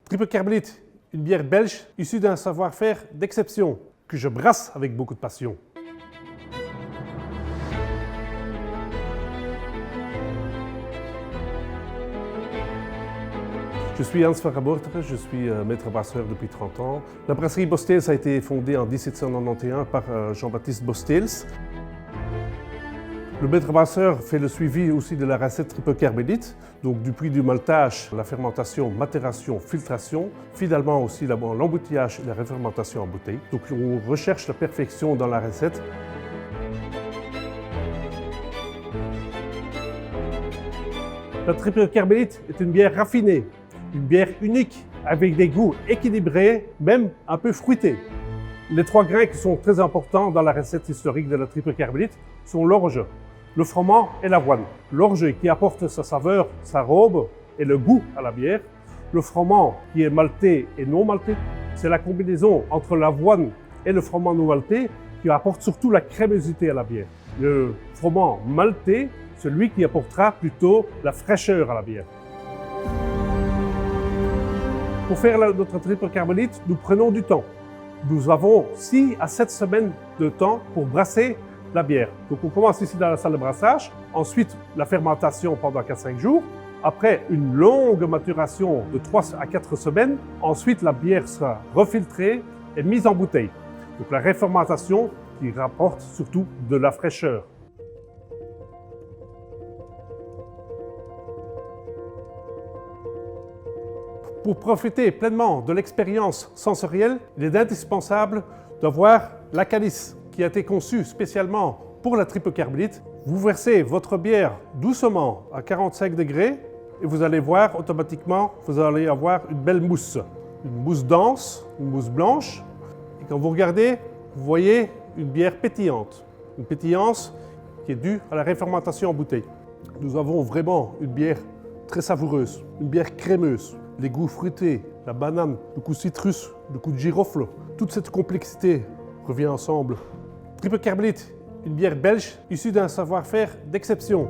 Triple Carmélite, une bière belge issue d'un savoir-faire d'exception que je brasse avec beaucoup de passion. Je suis Hans Verraborter, je suis maître brasseur depuis 30 ans. La brasserie Bosteels a été fondée en 1791 par Jean-Baptiste Bosteels. Le maître brasseur fait le suivi aussi de la recette Triple Carmélite, donc depuis du maltage, la fermentation, macération, filtration, finalement aussi l'embouteillage et la refermentation en bouteille. Donc on recherche la perfection dans la recette. La Triple Carmélite est une bière raffinée, une bière unique, avec des goûts équilibrés, même un peu fruités. Les trois grains qui sont très importants dans la recette historique de la Triple Carmélite sont l'orge, le froment et l'avoine. L'orge qui apporte sa saveur, sa robe et le goût à la bière. Le froment qui est maltais et non maltais. C'est la combinaison entre l'avoine et le froment non maltais qui apporte surtout la crémosité à la bière. Le froment maltais, celui qui apportera plutôt la fraîcheur à la bière. Pour faire notre Triple Carmélite, nous prenons du temps. Nous avons 6 à 7 semaines de temps pour brasser la bière. Donc on commence ici dans la salle de brassage, ensuite la fermentation pendant 4-5 jours, après une longue maturation de 3 à 4 semaines, ensuite la bière sera refiltrée et mise en bouteille. Donc la refermentation qui rapporte surtout de la fraîcheur. Pour profiter pleinement de l'expérience sensorielle, il est indispensable d'avoir la calice qui a été conçue spécialement pour la Triple Carmélite. Vous versez votre bière doucement à 45 degrés et vous allez voir automatiquement, vous allez avoir une belle mousse. Une mousse dense, une mousse blanche. Et quand vous regardez, vous voyez une bière pétillante. Une pétillance qui est due à la refermentation en bouteille. Nous avons vraiment une bière très savoureuse, une bière crémeuse. Les goûts fruités, la banane, le goût citrus, le goût de girofle, toute cette complexité revient ensemble. Triple Carmélite, une bière belge issue d'un savoir-faire d'exception.